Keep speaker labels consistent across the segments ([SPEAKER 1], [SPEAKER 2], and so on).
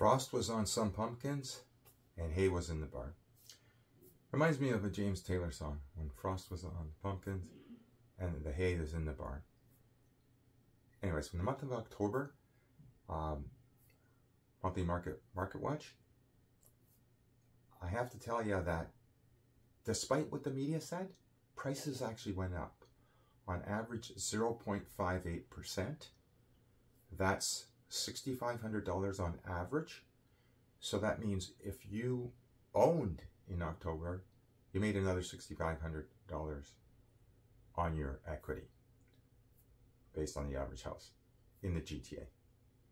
[SPEAKER 1] Frost was on some pumpkins and hay was in the barn. Reminds me of a James Taylor song, when frost was on the pumpkins and the hay was in the barn. Anyways, from the month of October, monthly market watch, I have to tell you that despite what the media said, prices actually went up. On average, 0.58%. That's $6,500 on average. So that means if you owned in October, you made another $6,500 on your equity based on the average house in the GTA.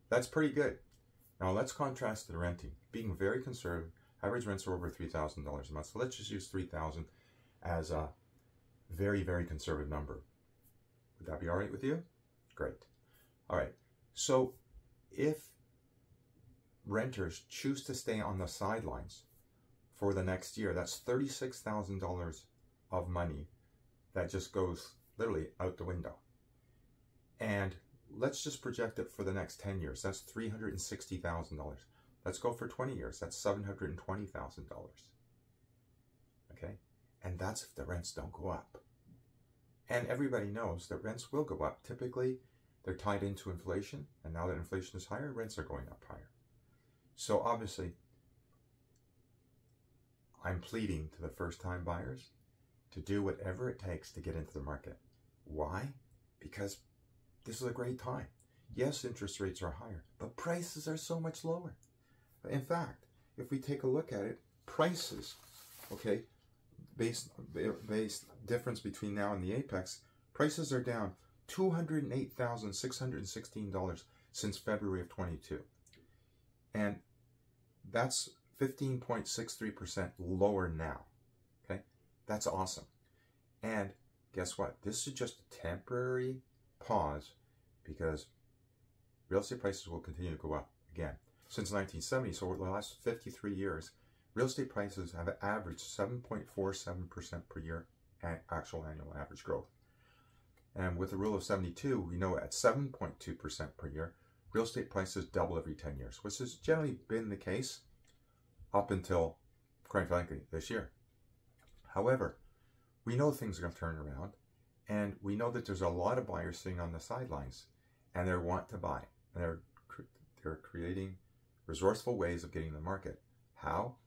[SPEAKER 1] That's pretty good. Now let's contrast to the renting. Being very conservative, average rents are over $3,000 a month. So let's just use $3,000 as a very, very conservative number. Would that be all right with you? Great. All right. So if renters choose to stay on the sidelines for the next year, that's $36,000 of money that just goes literally out the window. And let's just project it for the next 10 years. That's $360,000. Let's go for 20 years. That's $720,000. Okay? And that's if the rents don't go up. And everybody knows that rents will go up. Typically, they're tied into inflation. And now that inflation is higher, rents are going up higher. So obviously, I'm pleading to the first-time buyers to do whatever it takes to get into the market. Why? Because this is a great time. Yes, interest rates are higher, but prices are so much lower. In fact, if we take a look at it, prices, okay, based difference between now and the apex, prices are down $208,616 since February of 22. And that's 15.63% lower now. Okay, that's awesome. And guess what? This is just a temporary pause because real estate prices will continue to go up again. Since 1970, so over the last 53 years, real estate prices have averaged 7.47% per year at actual annual average growth. And with the rule of 72, we know at 7.2% per year, real estate prices double every 10 years, which has generally been the case up until, quite frankly, this year. However, we know things are going to turn around, and we know that there's a lot of buyers sitting on the sidelines, and they want to buy. And they're creating resourceful ways of getting in the market. How?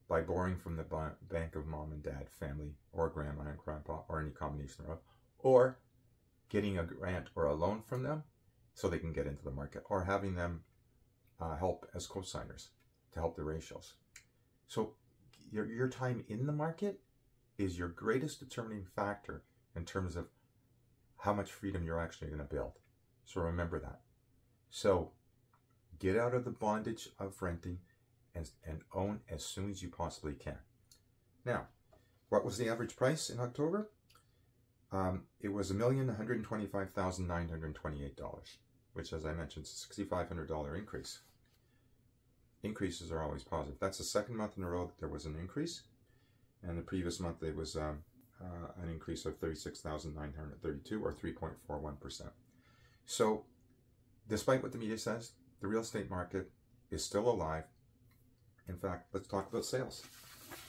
[SPEAKER 1] By borrowing from the bank of mom and dad, family, or grandma and grandpa, or any combination thereof, or getting a grant or a loan from them so they can get into the market, or having them help as co-signers to help the ratios. So your time in the market is your greatest determining factor in terms of how much freedom you're actually going to build. So remember that. So get out of the bondage of renting and own as soon as you possibly can. Now, what was the average price in October? It was $1,125,928, which, as I mentioned, is a $6,500 increase. Increases are always positive. That's the second month in a row that there was an increase. And the previous month, there was an increase of $36,932, or 3.41%. So, despite what the media says, the real estate market is still alive. In fact, let's talk about sales.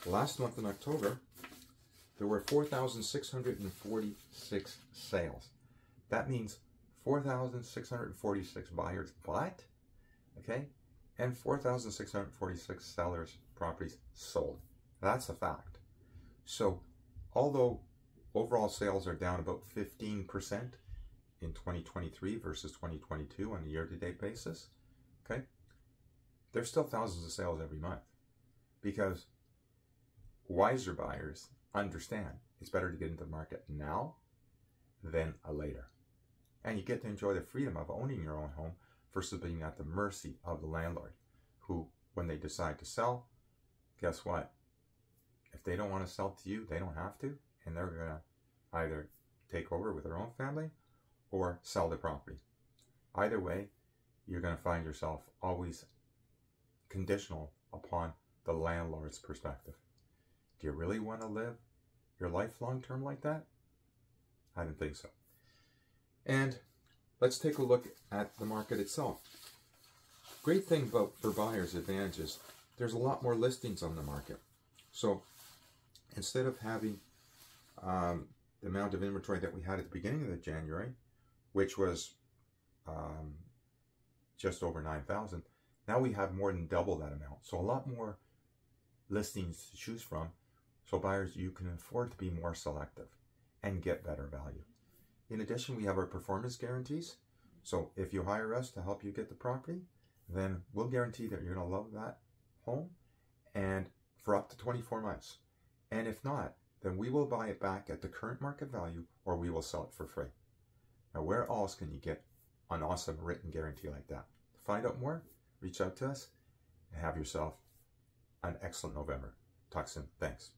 [SPEAKER 1] Last month in October, there were 4,646 sales. That means 4,646 buyers bought, okay, and 4,646 sellers' properties sold. That's a fact. So, although overall sales are down about 15% in 2023 versus 2022 on a year-to-date basis, okay, there's still thousands of sales every month because wiser buyers understand it's better to get into the market now than later. And you get to enjoy the freedom of owning your own home versus being at the mercy of the landlord who, when they decide to sell, guess what? If they don't want to sell to you, they don't have to, and they're going to either take over with their own family or sell the property. Either way, you're going to find yourself always conditional upon the landlord's perspective. Do you really want to live your life long-term like that? I don't think so. And let's take a look at the market itself. great thing about for buyers' advantages, there's a lot more listings on the market. So instead of having the amount of inventory that we had at the beginning of the January, which was just over 9,000, now we have more than double that amount. So a lot more listings to choose from. So buyers, you can afford to be more selective and get better value. In addition, we have our performance guarantees. So if you hire us to help you get the property, then we'll guarantee that you're going to love that home and for up to 24 months. And if not, then we will buy it back at the current market value, or we will sell it for free. Now, where else can you get an awesome written guarantee like that? To find out more, reach out to us and have yourself an excellent November. Talk soon. Thanks.